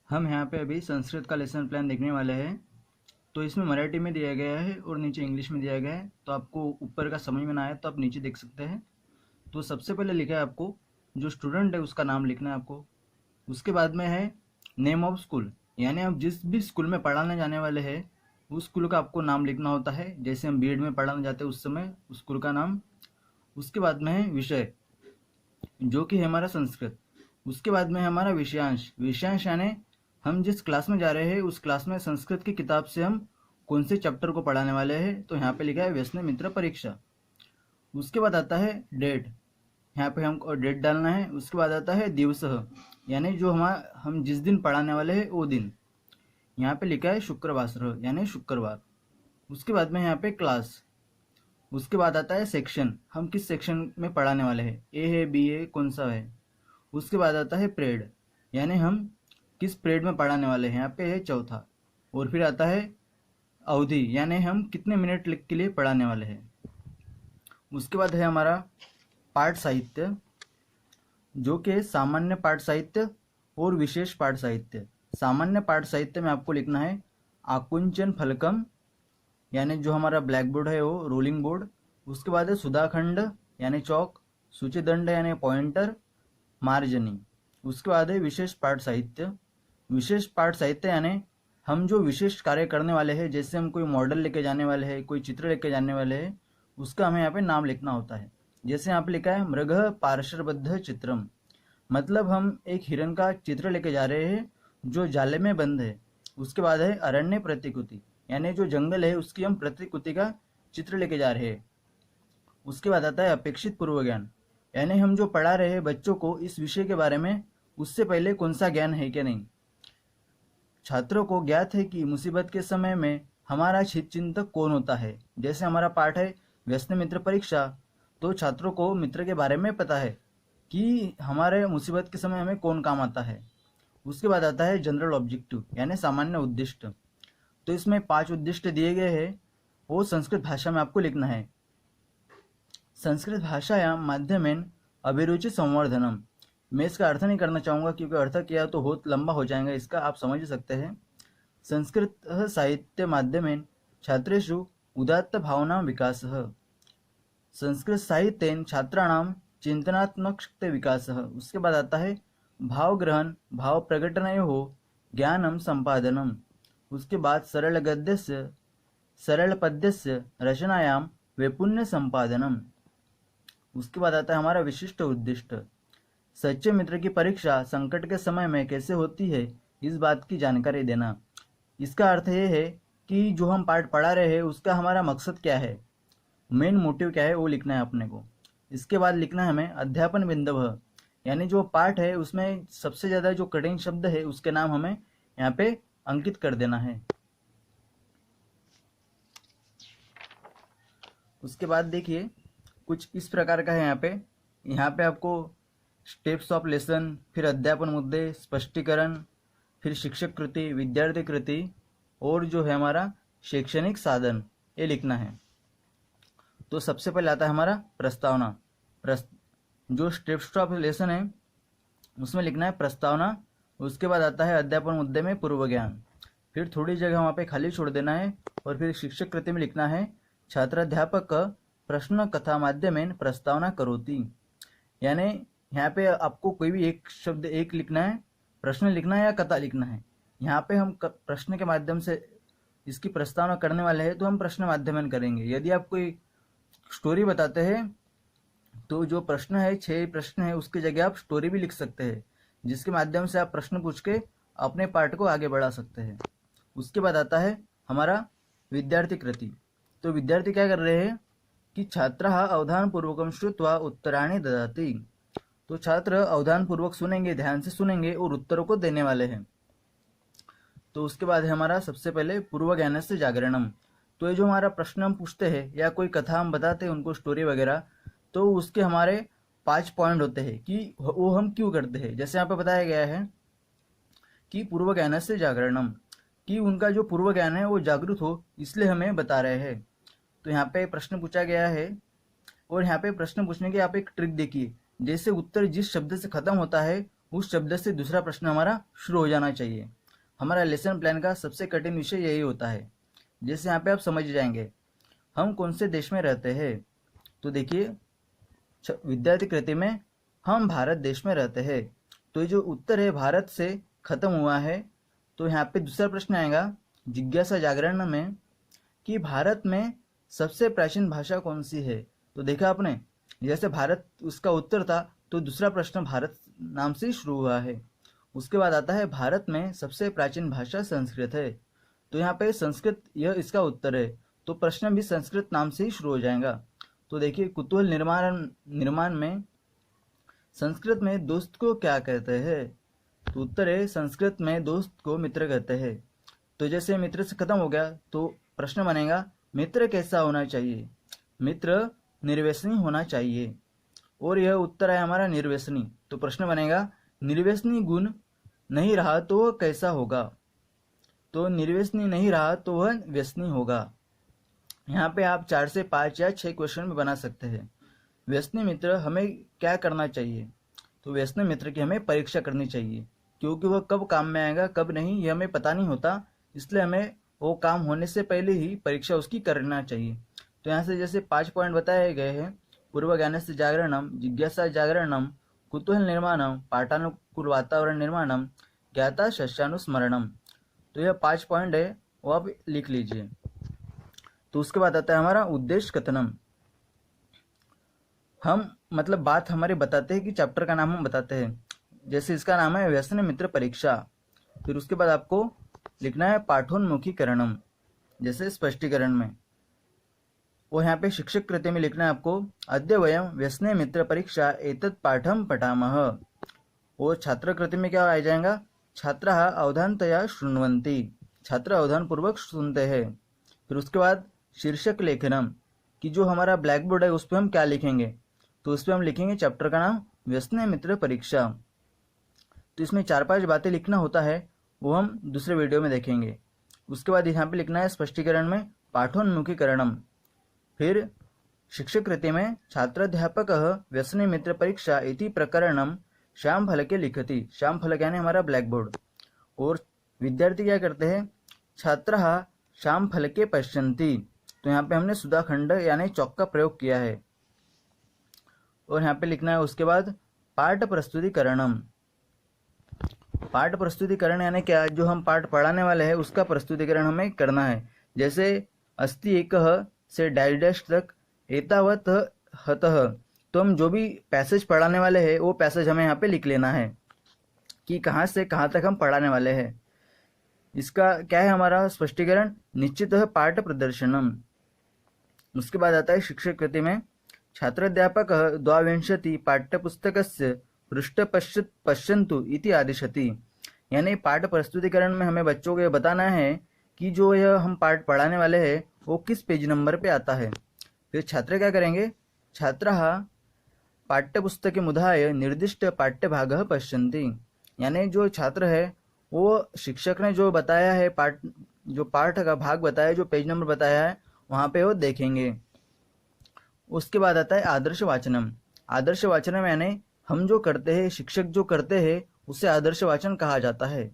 हम यहाँ पे अभी संस्कृत का लेसन प्लान देखने वाले हैं। तो इसमें मराठी में दिया गया है और नीचे इंग्लिश में दिया गया है। तो आपको ऊपर का समझ में ना आए तो आप नीचे देख सकते हैं। तो सबसे पहले लिखा है आपको जो स्टूडेंट है उसका नाम लिखना है आपको। उसके बाद में है नेम ऑफ स्कूल, यानी आप जिस भी स्कूल में पढ़ाने जाने वाले हैं उस स्कूल का आपको नाम लिखना होता है। जैसे हम बीएड में पढ़ाने जाते हैं उस समय उस स्कूल का नाम। उसके बाद में है विषय, जो कि है हमारा संस्कृत। उसके बाद में है हमारा विषयांश। विषयांश यानी हम जिस क्लास में जा रहे हैं उस क्लास में संस्कृत की किताब से हम कौन से चैप्टर को पढ़ाने वाले हैं। तो यहाँ पे लिखा है व्यसने मित्र परीक्षा। उसके बाद आता है डेट, यहाँ पे हमको डेट डालना है। उसके बाद आता है दिवस, यानी जो हम जिस दिन पढ़ाने वाले हैं वो दिन। यहाँ पे लिखा है शुक्रवार यानी शुक्रवार। उसके बाद में यहाँ पे क्लास। उसके बाद आता है सेक्शन, हम किस सेक्शन में पढ़ाने वाले हैं, ए है बी है कौन सा है। उसके बाद आता है पीरियड, यानी हम किस पीरियड में पढ़ाने वाले हैं, यहाँ पे है चौथा। और फिर आता है अवधि, यानी हम कितने मिनट के लिए पढ़ाने वाले हैं। उसके बाद है हमारा पाठ साहित्य, जो कि सामान्य पाठ साहित्य और विशेष पाठ साहित्य। सामान्य पाठ साहित्य में आपको लिखना है आकुंचन फलकम, यानी जो हमारा ब्लैक बोर्ड है वो रोलिंग बोर्ड। उसके बाद है सुधाखंड यानी चौक, सूचीदंड यानी पॉइंटर, मार्जनी। उसके बाद है विशेष पाठ साहित्य। विशेष पाठ साहित्य यानी हम जो विशेष कार्य करने वाले हैं, जैसे हम कोई मॉडल लेके जाने वाले हैं, कोई चित्र लेके जाने वाले हैं, उसका हमें यहाँ पे नाम लिखना होता है। जैसे यहाँ पे लिखा है मृग पार्श्वबद्ध चित्रम, मतलब हम एक हिरन का चित्र लेके जा रहे हैं जो जाले में बंद है। उसके बाद है अरण्य प्रतिकृति, यानी जो जंगल है उसकी हम प्रतिकृति का चित्र लेके जा रहे हैं। उसके बाद आता है अपेक्षित पूर्व ज्ञान, यानी हम जो पढ़ा रहे हैं बच्चों को इस विषय के बारे में उससे पहले कौन सा ज्ञान है क्या नहीं। छात्रों को ज्ञात है कि मुसीबत के समय में हमारा हित चिंतक कौन होता है। जैसे हमारा पाठ है व्यसन मित्र परीक्षा, तो छात्रों को मित्र के बारे में पता है कि हमारे मुसीबत के समय हमें कौन काम आता है। उसके बाद आता है जनरल ऑब्जेक्टिव, यानी सामान्य उद्दिष्ट। तो इसमें 5 उद्दिष्ट दिए गए हैं, वो संस्कृत भाषा में आपको लिखना है। संस्कृत भाषायां माध्यमेन अभिरुचि संवर्धनम। मैं इसका अर्थ नहीं करना चाहूँगा क्योंकि अर्थ किया तो बहुत लंबा हो जाएगा, इसका आप समझ सकते हैं। संस्कृत साहित्य माध्यमेन छात्रेषु उदात्त भावना विकासः। संस्कृत साहित्येन छात्राणां चिंतनात्मक शक्ति विकासः। उसके बाद आता है भाव ग्रहण भाव प्रकटनयोः ज्ञानम संपादनम। उसके बाद सरल गद्यस्य सरल पद्यस्य रचनायां वैपुण्य संपादनम। उसके बाद आता है हमारा विशिष्ट उद्दिष्ट। सच्चे मित्र की परीक्षा संकट के समय में कैसे होती है इस बात की जानकारी देना। इसका अर्थ ये है कि जो हम पाठ पढ़ा रहे हैं उसका हमारा मकसद क्या है, मेन मोटिव क्या है, वो लिखना है अपने को। इसके बाद लिखना है हमें अध्यापन बिंदव, यानी जो पाठ है उसमें सबसे ज़्यादा जो कठिन शब्द है उसके नाम हमें यहाँ पे अंकित कर देना है। उसके बाद देखिए कुछ इस प्रकार का है यहाँ पे आपको स्टेप्स ऑफ लेसन, फिर अध्यापन मुद्दे, स्पष्टीकरण, फिर शिक्षक कृति, विद्यार्थी कृति और जो है हमारा शैक्षणिक साधन, ये लिखना है। तो सबसे पहले आता है हमारा प्रस्तावना। जो स्टेप्स ऑफ लेसन है उसमें लिखना है प्रस्तावना। उसके बाद आता है अध्यापन मुद्दे में पूर्व ज्ञान, फिर थोड़ी जगह वहाँ पे खाली छोड़ देना है। और फिर शिक्षक कृति में लिखना है छात्राध्यापक प्रश्न कथा माध्यमेन प्रस्तावना करोति, यानी यहाँ पे आपको कोई भी एक शब्द एक लिखना है, प्रश्न लिखना है या कथा लिखना है। यहाँ पे हम प्रश्न के माध्यम से इसकी प्रस्तावना करने वाले हैं तो हम प्रश्न माध्यमेन करेंगे। यदि आप कोई स्टोरी बताते हैं तो जो प्रश्न है 6 प्रश्न है उसकी जगह आप स्टोरी भी लिख सकते हैं, जिसके माध्यम से आप प्रश्न पूछ के अपने पाठ को आगे बढ़ा सकते हैं। उसके बाद आता है हमारा विद्यार्थी कृति। तो विद्यार्थी क्या कर रहे हैं कि छात्र अवधान पूर्वकम श्रुत्वा उत्तराणि ददाति। तो छात्र अवधान पूर्वक सुनेंगे, ध्यान से सुनेंगे और उत्तरों को देने वाले हैं। तो उसके बाद है हमारा सबसे पहले पूर्व ज्ञान से जागरणम। तो ये जो हमारा प्रश्न हम पूछते हैं या कोई कथा हम बताते हैं उनको स्टोरी वगैरह, तो उसके हमारे 5 पॉइंट होते हैं कि वो हम क्यों करते हैं। जैसे यहाँ पे बताया गया है कि पूर्व ज्ञान से जागरणम, कि उनका जो पूर्व ज्ञान है वो जागृत हो इसलिए हमें बता रहे हैं। तो यहाँ पे प्रश्न पूछा गया है और यहाँ पे प्रश्न पूछने की आप एक ट्रिक देखिए, जैसे उत्तर जिस शब्द से खत्म होता है उस शब्द से दूसरा प्रश्न हमारा शुरू हो जाना चाहिए। हमारा लेसन प्लान का सबसे कठिन विषय यही होता है। जैसे यहाँ पे आप समझ जाएंगे, हम कौन से देश में रहते हैं। तो देखिए विद्यार्थी कृति में हम भारत देश में रहते हैं, तो ये जो उत्तर है भारत से खत्म हुआ है। तो यहाँ पे दूसरा प्रश्न आएगा जिज्ञासा जागरण में कि भारत में सबसे प्राचीन भाषा कौन सी है। तो देखा आपने, जैसे भारत उसका उत्तर था, तो दूसरा प्रश्न भारत नाम से शुरू हुआ है। उसके बाद आता है भारत में सबसे प्राचीन भाषा संस्कृत है। तो यहाँ पे संस्कृत यह इसका उत्तर है, तो प्रश्न भी संस्कृत नाम से ही शुरू हो जाएगा। तो देखिए कुतूहल निर्माण में संस्कृत में दोस्त को क्या कहते हैं। तो उत्तर है संस्कृत में दोस्त को मित्र कहते हैं। तो जैसे मित्र से खत्म हो गया, तो प्रश्न बनेगा मित्र कैसा होना चाहिए। मित्र निर्व्यसनी होना चाहिए, और यह उत्तर है हमारा निर्व्यसनी। तो प्रश्न बनेगा निर्व्यसनी गुण नहीं रहा तो वह कैसा होगा। तो निर्व्यसनी नहीं रहा तो वह व्यसनी होगा। यहाँ पे आप 4 से 5 या 6 क्वेश्चन में बना सकते हैं। व्यसनी मित्र हमें क्या करना चाहिए। तो व्यसनी मित्र की हमें परीक्षा करनी चाहिए, क्योंकि वह कब काम में आएगा कब नहीं ये हमें पता नहीं होता, इसलिए हमें वो काम होने से पहले ही परीक्षा उसकी करना चाहिए। तो यहाँ से जैसे 5 पॉइंट बताए गए हैं, पूर्व ज्ञानस्य जागरणम, जिज्ञासा जागरणम, कुतूहल निर्माणम, पाठानुकूल वातावरण निर्माणम, ज्ञाता शस्यानुस्मरणम। तो यह 5 पॉइंट है, वो आप लिख लीजिए। तो उसके बाद आता है हमारा उद्देश्य कथनम। हम मतलब बात हमारे बताते हैं कि चैप्टर का नाम हम बताते हैं। जैसे इसका नाम है व्यसन मित्र परीक्षा। फिर उसके बाद आपको लिखना है पाठोन्मुखीकरणम, जैसे स्पष्टीकरण में। और यहाँ पे शिक्षक कृति में लिखना है आपको अद्य वयम व्यसने मित्र परीक्षा एतत् पाठम पठामः। और छात्र कृति में क्या आ जाएगा, छात्राः अवधानतया शृण्वन्ति, छात्र अवधान पूर्वक सुनते हैं। फिर उसके बाद शीर्षक लेखनम, कि जो हमारा ब्लैक बोर्ड है उस पर हम क्या लिखेंगे। तो उस पर हम लिखेंगे चैप्टर का नाम व्यसने मित्र परीक्षा। तो इसमें 4-5 बातें लिखना होता है, वो हम दूसरे वीडियो में देखेंगे। उसके बाद यहाँ पे लिखना है स्पष्टीकरण में पाठोन्मुखीकरणम। फिर शिक्षक कृति में छात्राध्यापक व्यसने मित्र परीक्षा इति प्रकरणम श्याम फलके लिखति, श्याम फलक यानी हमारा ब्लैक बोर्ड। और विद्यार्थी क्या करते हैं, छात्रः श्याम फलके पश्यन्ति। तो यहाँ पे हमने सुधाखंड यानी चौक का प्रयोग किया है। और यहाँ पे लिखना है उसके बाद पाठ प्रस्तुतिकरणम। पाठ प्रस्तुतिकरण यानी क्या, जो हम पाठ पढ़ाने वाले हैं उसका प्रस्तुतिकरण हमें करना है। जैसे अस्ति एकः से डैश डैश तक एतावत हतः, तो हम जो भी पैसेज पढ़ाने वाले हैं वो पैसेज हमें यहाँ पे लिख लेना है कि कहाँ से कहाँ तक हम पढ़ाने वाले हैं। इसका क्या है हमारा स्पष्टीकरण, निश्चितः पाठ प्रदर्शनम। उसके बाद आता है शिक्षक कृति में छात्राध्यापक द्वाविंशति पाठ्यपुस्तकस्य पृष्ठ पश्यन्तु इति आदिशति। यानी पाठ प्रस्तुतिकरण में हमें बच्चों को बताना है कि जो यह हम पाठ पढ़ाने वाले हैं वो किस पेज नंबर पे आता है। फिर छात्र क्या करेंगे, छात्राः पाठ्यपुस्तके मुधाय निर्दिष्ट पाठ्यभागः पश्यन्ति। यानी जो छात्र है वो शिक्षक ने जो बताया है जो पाठ का भाग बताया, जो पेज नंबर बताया है वहाँ पे वो देखेंगे। उसके बाद आता है आदर्श वाचनम। आदर्श वाचनम यानी हम जो करते हैं, शिक्षक जो करते हैं उसे आदर्श वाचन कहा जाता है।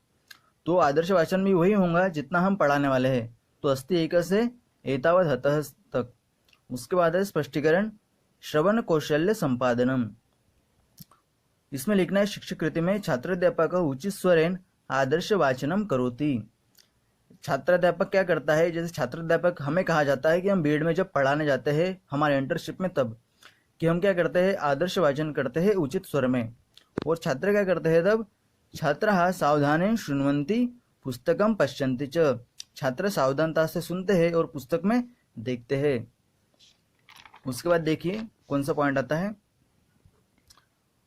तो आदर्श वाचन भी वही होगा जितना हम पढ़ाने वाले हैं। तो अस्ति एक से एतावत हतः तक। उसके बाद है स्पष्टीकरण श्रवण कौशल्य संपादनम। इसमें लिखना है शिक्षक कृति में छात्राध्यापक उचित स्वरेण आदर्श वाचनम करोति। छात्राध्यापक क्या करता है, जैसे छात्राध्यापक हमें कहा जाता है कि हम बीएड में जब पढ़ाने जाते हैं हमारे इंटर्नशिप में, तब कि हम क्या करते हैं, आदर्श वाचन करते हैं उचित स्वर में। और छात्र क्या करते हैं तब, छात्राः सावधानेन शृण्वन्ति पुस्तकम पश्यन्ति च। छात्र सावधानता से सुनते हैं और पुस्तक में देखते हैं। उसके बाद देखिए कौन सा पॉइंट आता है,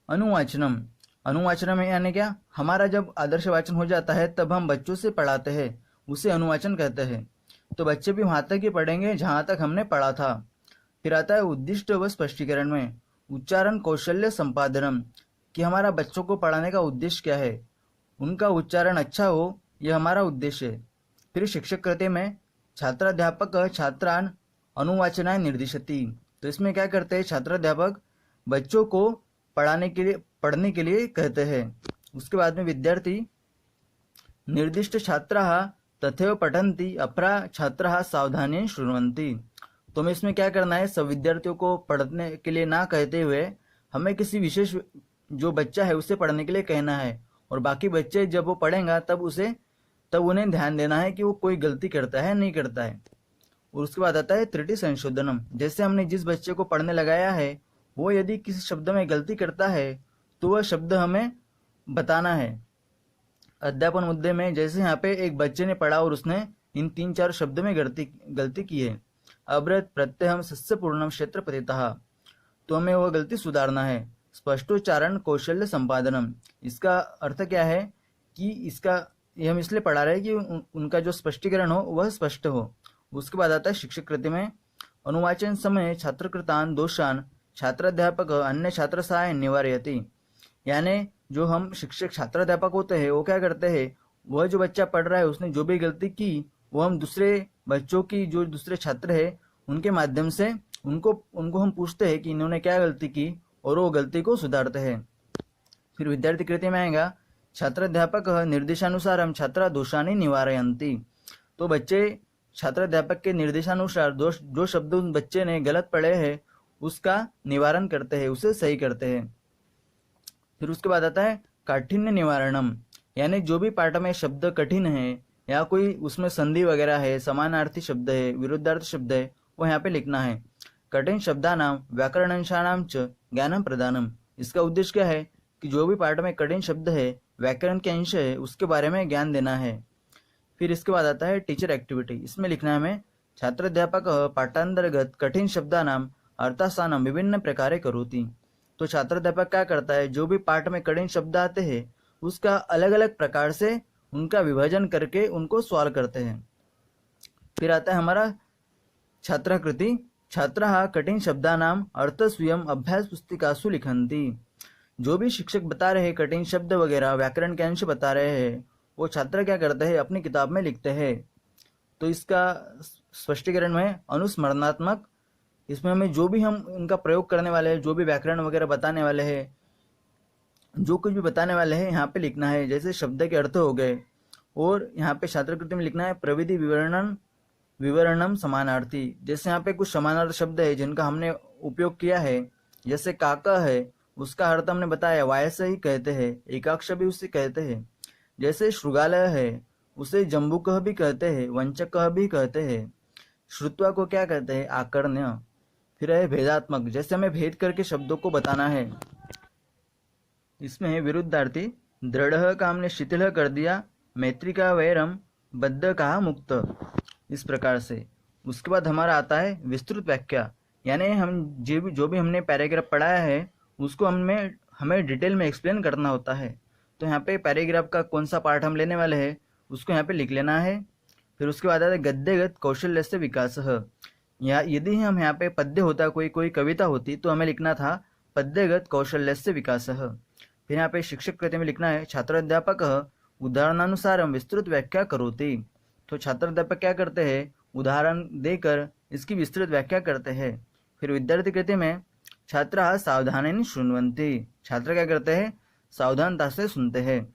अनुवाचनम। अनुवाचनम यानी क्या, हमारा जब आदर्श वाचन हो जाता है तब हम बच्चों से पढ़ाते हैं, उसे अनुवाचन कहते हैं। तो बच्चे भी वहां तक ही पढ़ेंगे जहां तक हमने पढ़ा था। फिर आता है उद्दिष्ट व स्पष्टीकरण में उच्चारण कौशल्य संपादनम, कि हमारा बच्चों को पढ़ाने का उद्देश्य क्या है, उनका उच्चारण अच्छा हो, यह हमारा उद्देश्य है। फिर शिक्षक कृति में छात्राध्यापक छात्रान अनुवाचनाय निर्दिशति। तो इसमें क्या करते हैं, छात्राध्यापक बच्चों को पढ़ने के लिए कहते हैं। उसके बाद में विद्यार्थी निर्दिष्ट छात्राः तथैव पठन्ति अपरा छात्राः सावधानी शृण्वन्ति। तो हमें इसमें क्या करना है, सब विद्यार्थियों को पढ़ने के लिए ना कहते हुए हमें किसी विशेष जो बच्चा है उसे पढ़ने के लिए कहना है, और बाकी बच्चे जब वो पढ़ेगा तब उन्हें ध्यान देना है कि वो कोई गलती करता है नहीं करता है। और उसके बाद आता है त्रुटि संशोधनम। जैसे हमने जिस बच्चे को पढ़ने लगाया है वो यदि किसी शब्द में गलती करता है तो वह शब्द हमें बताना है। अध्यापन मुद्दे में जैसे यहाँ पे एक बच्चे ने पढ़ा और उसने इन 3-4 शब्द में गलती की है। अब्रत प्रत्यहम सस्य पूर्णम क्षेत्र पतितः, तो हमें वह गलती सुधारना है। स्पष्टोच्चारण कौशल्य संपादनम, इसका अर्थ क्या है कि ये हम इसलिए पढ़ा रहे हैं कि उनका जो स्पष्टीकरण हो वह स्पष्ट हो। उसके बाद आता है शिक्षक कृति में अनुवाचन समय छात्रकृतान दोषान छात्राध्यापक अन्य छात्र सहाय निवारयति। यानी जो हम शिक्षक छात्राध्यापक होते हैं वो क्या करते हैं, वह जो बच्चा पढ़ रहा है उसने जो भी गलती की वो हम दूसरे बच्चों की जो दूसरे छात्र है उनके माध्यम से उनको हम पूछते हैं कि इन्होंने क्या गलती की और वो गलती को सुधारते हैं। फिर विद्यार्थी कृति में आएगा छात्राध्यापक निर्देशानुसार छात्रा दोषानि निवारयन्ति। तो बच्चे छात्राध्यापक के निर्देशानुसार जो शब्द उन बच्चे ने गलत पढ़े हैं उसका निवारण करते हैं, उसे सही करते हैं। फिर उसके बाद आता है काठिन्य निवारणम, यानी जो भी पाठ में शब्द कठिन है या कोई उसमें संधि वगैरह है, समानार्थी शब्द है, विरुद्धार्थी शब्द है, वो यहाँ पे लिखना है। कठिन शब्दानाम व्याकरणंशानाम च ज्ञानम प्रदानम। इसका उद्देश्य क्या है कि जो भी पाठ में कठिन शब्द है, व्याकरण के अंश है, उसके बारे में ज्ञान देना है। फिर इसके बाद आता है टीचर एक्टिविटी। इसमें लिखना है हमें छात्राध्यापक पाठांतर्गत कठिन शब्दानाम अर्थासानम विभिन्न प्रकारे करोति। तो छात्राध्यापक क्या करता है, जो भी पाठ में कठिन शब्द आते हैं उसका अलग अलग प्रकार से उनका विभाजन करके उनको सॉल्व करते हैं। फिर आता है हमारा छात्राकृति। छात्राः कठिन शब्दानाम अर्थ स्वयं अभ्यास पुस्तिकासु लिखन्ति। जो भी शिक्षक बता रहे हैं कठिन शब्द वगैरह व्याकरण के अंश बता रहे हैं वो छात्र क्या करते हैं, अपनी किताब में लिखते हैं। तो इसका स्पष्टीकरण में अनुस्मरणात्मक, इसमें हमें जो भी हम उनका प्रयोग करने वाले हैं, जो भी व्याकरण वगैरह बताने वाले हैं, जो कुछ भी बताने वाले हैं यहाँ पे लिखना है। जैसे शब्द के अर्थ हो गए, और यहाँ पे छात्रकृति में लिखना है प्रविधि विवरणम समानार्थी। जैसे यहाँ पे कुछ समानार्थी शब्द है जिनका हमने उपयोग किया है, जैसे काका है उसका अर्थ हमने बताया, वायस ही कहते हैं, एकाक्ष भी उसे कहते हैं। जैसे श्रुगालय है उसे जम्बुकः भी कहते हैं, वंचकः भी कहते हैं। श्रुत्वा को क्या कहते हैं, आकर्ण्य। फिर है भेदात्मक, जैसे हमें भेद करके शब्दों को बताना है। इसमें विरुद्धार्थी दृढ़ का हमने शिथिल कर दिया, मैत्री का वैरम, बद्ध का मुक्त, इस प्रकार से। उसके बाद हमारा आता है विस्तृत व्याख्या, यानी हम जो भी हमने पैराग्राफ पढ़ाया है उसको हमें डिटेल में एक्सप्लेन करना होता है। तो यहाँ पे पैराग्राफ का कौन सा पार्ट हम लेने वाले हैं उसको यहाँ पे लिख लेना है। फिर उसके बाद आता है गद्यगत कौशल्य से विकास। या यदि हम यहाँ पे पद्य होता, कोई कविता होती तो हमें लिखना था पद्यगत कौशल्य से विकास। फिर यहाँ पे शिक्षक कृति में लिखना है छात्राध्यापक उदाहरणानुसार विस्तृत व्याख्या करोति। तो छात्राध्यापक क्या करते हैं, उदाहरण देकर इसकी विस्तृत व्याख्या करते हैं। फिर विद्यार्थी कृति में छात्रा सावधानी शृण्वन्ति। छात्र क्या करते हैं, सावधानता से सुनते हैं।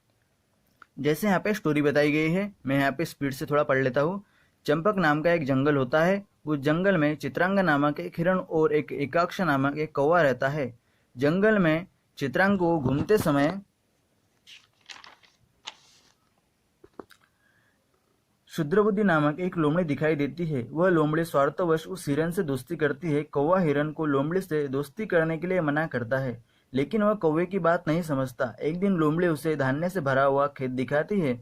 जैसे यहाँ पे स्टोरी बताई गई है, मैं यहाँ पे स्पीड से थोड़ा पढ़ लेता हूँ। चंपक नाम का एक जंगल होता है, उस जंगल में चित्रांग नामक एक हिरण और एक एकाक्ष नामक एक कौवा रहता है। जंगल में चित्रांग को घूमते समय शुद्रबुद्धि नामक एक लोमड़ी दिखाई देती है। वह लोमड़ी स्वार्थवश उस हिरण से दोस्ती करती है। कौवा हिरण को लोमड़ी से दोस्ती करने के लिए मना करता है, लेकिन वह कौवे की बात नहीं समझता। एक दिन लोमड़ी उसे धान्य से भरा हुआ खेत दिखाती है,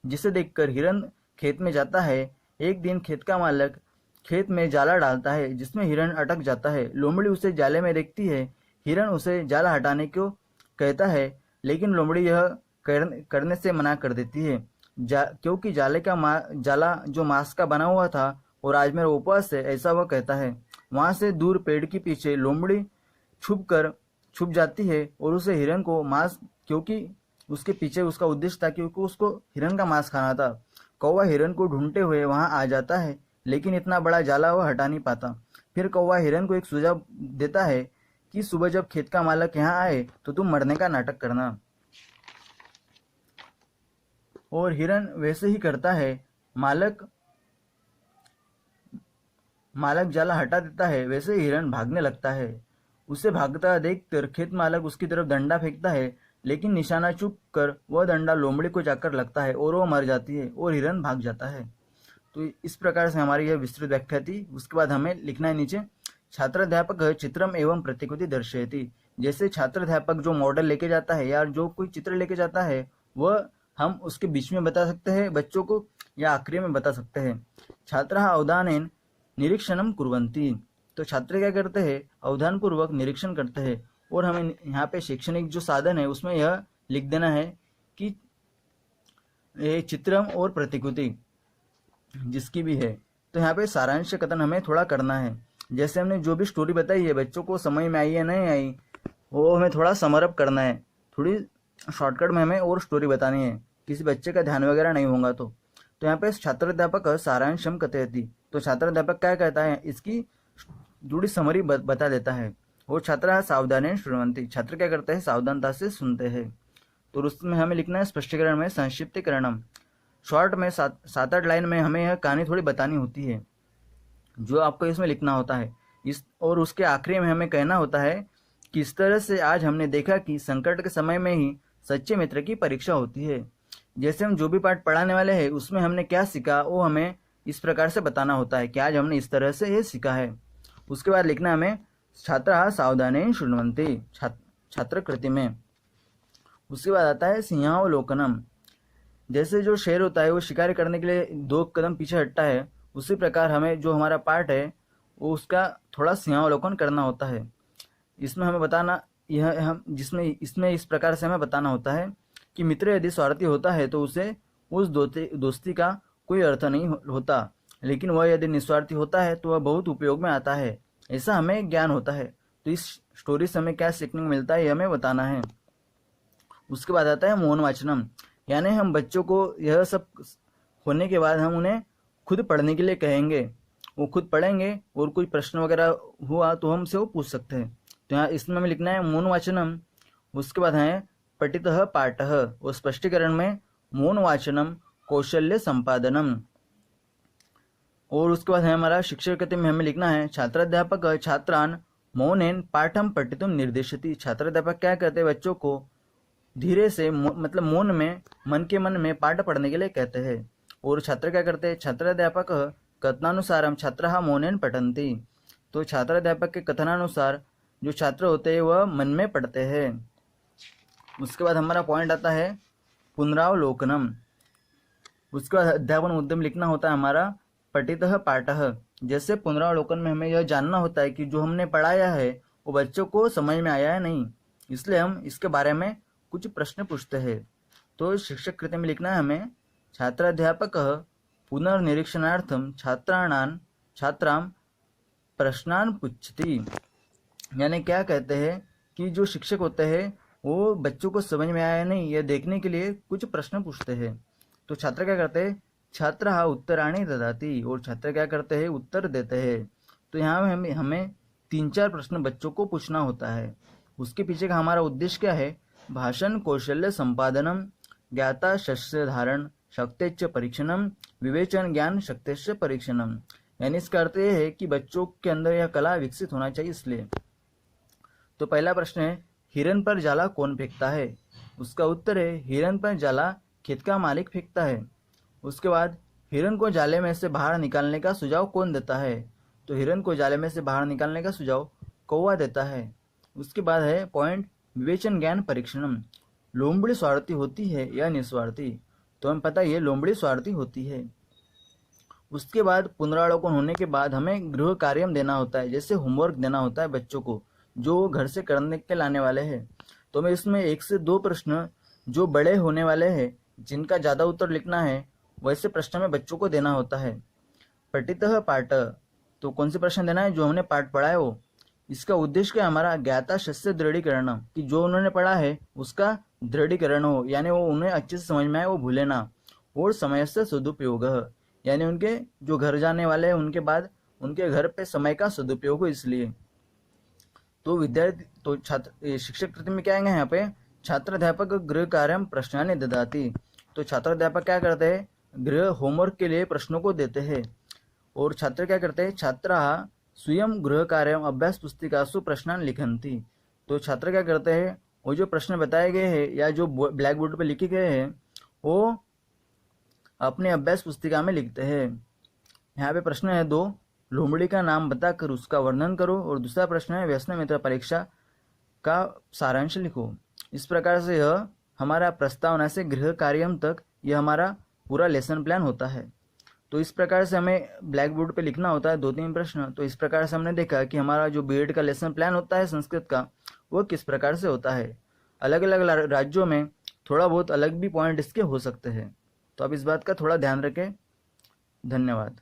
जिसे देखकर हिरण खेत में जाता है। एक दिन खेत का मालिक खेत में जाला डालता है, जिसमें हिरण अटक जाता है। लोमड़ी उसे जाले में देखती है। हिरण उसे जाला हटाने को कहता है, लेकिन लोमड़ी यह करने से मना कर देती है, क्योंकि जाला जो मांस का बना हुआ था और आज मेरा उपवास है, ऐसा वह कहता है। वहां से दूर पेड़ के पीछे लोमड़ी छुप जाती है और उसे हिरण को मांस, क्योंकि उसके पीछे उसका उद्देश्य था क्योंकि उसको हिरण का मांस खाना था। कौवा हिरण को ढूंढते हुए वहां आ जाता है, लेकिन इतना बड़ा जाला वह हटा नहीं पाता। फिर कौवा हिरण को एक सुझाव देता है कि सुबह जब खेत का मालिक यहाँ आए तो तुम मरने का नाटक करना। और हिरन वैसे ही करता है। मालक जाला हटा देता है, वैसे ही हिरन भागने लगता है। उसे भागता देखकर खेत मालक उसकी तरफ डंडा फेंकता है, लेकिन निशाना चूक कर वह डंडा लोमड़ी को जाकर लगता है और वह मर जाती है और हिरन भाग जाता है। तो इस प्रकार से हमारी यह विस्तृत व्याख्या थी। उसके बाद हमें लिखना है नीचे, छात्राध्यापक चित्रम एवं प्रतिकृति दर्शयति। जैसे छात्राध्यापक जो मॉडल लेके जाता है या जो कोई चित्र लेके जाता है, वह हम उसके बीच में बता सकते हैं बच्चों को या आखिरी में बता सकते हैं। छात्रः अवधानेन निरीक्षणम कुर्वन्ति। तो छात्र क्या करते हैं, अवधान पूर्वक निरीक्षण करते हैं। और हमें यहाँ पे शैक्षणिक जो साधन है उसमें यह लिख देना है कि ये चित्रम और प्रतिकृति जिसकी भी है। तो यहाँ पे सारांश कथन हमें थोड़ा करना है। जैसे हमने जो भी स्टोरी बताई है बच्चों को समझ में आई या नहीं आई, वो हमें थोड़ा समरअप करना है। थोड़ी शॉर्टकट में हमें और स्टोरी बतानी है, किसी बच्चे का ध्यान वगैरह नहीं होगा। तो यहाँ पे छात्राध्यापक सारांशम कथयति। तो छात्राध्यापक क्या कहता है, इसकी जुड़ी समरी बता देता है। और छात्र सावधान शृण्वन्ति। छात्र क्या करते हैं, सावधानता से सुनते हैं। तो उसमें हमें लिखना है स्पष्टीकरण में संक्षिप्तीकरणम। शॉर्ट में 7-8 लाइन में हमें यह कहानी थोड़ी बतानी होती है, जो आपको इसमें लिखना होता है। और उसके आखिरी में हमें कहना होता है कि इस तरह से आज हमने देखा कि संकट के समय में ही सच्चे मित्र की परीक्षा होती है। जैसे हम जो भी पाठ पढ़ाने वाले हैं उसमें हमने क्या सीखा, वो हमें इस प्रकार से बताना होता है कि आज हमने इस तरह से ये सीखा है। उसके बाद लिखना हमें छात्र सावधान शृण्वन्ति छात्र कृति में। उसके बाद आता है सिंहावलोकनम। जैसे जो शेर होता है वो शिकार करने के लिए 2 कदम पीछे हटता है, उसी प्रकार हमें जो हमारा पार्ट है वो उसका थोड़ा सिंहावलोकन करना होता है। इसमें हमें बताना यह हम जिसमें इसमें इस प्रकार से हमें बताना होता है कि मित्र यदि स्वार्थी होता है तो उसे उस दोस्ती का कोई अर्थ नहीं होता, लेकिन वह यदि निस्वार्थी होता है तो वह बहुत उपयोग में आता है। ऐसा हमें ज्ञान होता है। तो इस स्टोरी से हमें क्या सीखने को मिलता है ये हमें बताना है। उसके बाद आता है मौन वाचनम, यानी हम बच्चों को यह सब होने के बाद हम उन्हें खुद पढ़ने के लिए कहेंगे। वो खुद पढ़ेंगे और कोई प्रश्न वगैरह हुआ तो हमसे वो पूछ सकते हैं। तो यहाँ इसमें हमें लिखना है मौन वाचनम। उसके बाद है पठितः पाठः। और स्पष्टीकरण में मौन वाचनम कौशल्य संपादनम। और उसके बाद है हमारा शिक्षक कृति में हमें लिखना है छात्राध्यापक छात्रान मौनेन पाठम पठितुम निर्देशति। छात्राध्यापक क्या कहते हैं, बच्चों को धीरे से मतलब मौन में मन के मन में पाठ पढ़ने के लिए कहते हैं। और छात्र क्या करते हैं, छात्राध्यापक कथनानुसारम छात्रः मौनेन पठन्ति। तो छात्राध्यापक के कथनानुसार जो छात्र होते हैं वह मन में पढ़ते हैं। उसके बाद हमारा पॉइंट आता है पुनरावलोकनम। उसके बाद अध्यापन उद्यम लिखना होता है हमारा पठितः पाठः। जैसे पुनरावलोकन में हमें यह जानना होता है कि जो हमने पढ़ाया है वो बच्चों को समझ में आया है नहीं, इसलिए हम इसके बारे में कुछ प्रश्न पूछते हैं। तो शिक्षक कृति में लिखना है हमें छात्राध्यापक पुनर्निरीक्षणार्थम छात्रां प्रश्नान पृच्छति। यानी क्या कहते हैं कि जो शिक्षक होते हैं वो बच्चों को समझ में आया नहीं यह देखने के लिए कुछ प्रश्न पूछते हैं। तो छात्र क्या करते हैं, छात्र उत्तराणि ददाति। और छात्र क्या करते हैं, उत्तर देते हैं। तो यहाँ हमें 3-4 प्रश्न बच्चों को पूछना होता है। उसके पीछे का हमारा उद्देश्य क्या है, भाषण कौशल्य संपादनम, ज्ञाता शस्य धारण शक्तेच्च परीक्षणम, विवेचन ज्ञान शक्तेच्च परीक्षणम। यानी इसका अर्थ यह है कि बच्चों के अंदर यह कला विकसित होना चाहिए इसलिए। तो पहला प्रश्न है हिरन पर जाला कौन फेंकता है। उसका उत्तर है हिरन पर जाला खेत का मालिक फेंकता है। उसके बाद हिरन को जाले में से बाहर निकालने का सुझाव कौन देता है। तो हिरन को जाले में से बाहर निकालने का सुझाव कौवा देता है। उसके बाद है पॉइंट विवेचन ज्ञान परीक्षणम। लोमड़ी स्वार्थी होती है या निस्वार्थी। तो हमें पता है लोमड़ी स्वार्थी होती है। उसके बाद पुनरावलोकन होने के बाद हमें गृह कार्य देना होता है, जैसे होमवर्क देना होता है बच्चों को जो घर से करने के लाने वाले हैं। तो हमें इसमें 1 से 2 प्रश्न जो बड़े होने वाले हैं जिनका ज़्यादा उत्तर लिखना है वैसे प्रश्न में बच्चों को देना होता है। पठितः पाठ, तो कौन से प्रश्न देना है, जो हमने पाठ पढ़ा है वो। इसका उद्देश्य क्या हमारा, ज्ञाता शस्य दृढ़ीकरण, कि जो उन्होंने पढ़ा है उसका दृढ़ीकरण हो, यानी वो उन्हें अच्छे से समझ में आए, वो भूले ना। और समय से सदुपयोग, यानी उनके जो घर जाने वाले हैं उनके बाद उनके घर पे समय का सदुपयोग हो इसलिए। तो विद्यार्थी छात्र शिक्षक कृति में क्या आएंगे यहाँ पे, छात्राध्यापक गृह कार्य प्रश्नानि ददाति। तो छात्र अध्यापक क्या करते हैं, गृह होमवर्क के लिए प्रश्नों को देते हैं। और छात्र क्या करते हैं, छात्राः स्वयं गृहकार्यम् अभ्यास पुस्तिकासु प्रश्नान् लिखन्ति। तो छात्र क्या करते हैं, वो जो प्रश्न बताए गए हैं या जो ब्लैक बोर्ड पर लिखे गए हैं वो अपने अभ्यास पुस्तिका में लिखते हैं। यहाँ पे प्रश्न है 2, लोमड़ी का नाम बताकर उसका वर्णन करो, और दूसरा प्रश्न है व्यसन मित्र परीक्षा का सारांश लिखो। इस प्रकार से यह हमारा प्रस्तावना से गृह कार्यम तक यह हमारा पूरा लेसन प्लान होता है। तो इस प्रकार से हमें ब्लैक बोर्ड पे लिखना होता है 2-3 प्रश्न। तो इस प्रकार से हमने देखा कि हमारा जो बीएड का लेसन प्लान होता है संस्कृत का, वो किस प्रकार से होता है। अलग अलग राज्यों में थोड़ा बहुत अलग भी पॉइंट इसके हो सकते हैं, तो आप इस बात का थोड़ा ध्यान रखें। धन्यवाद।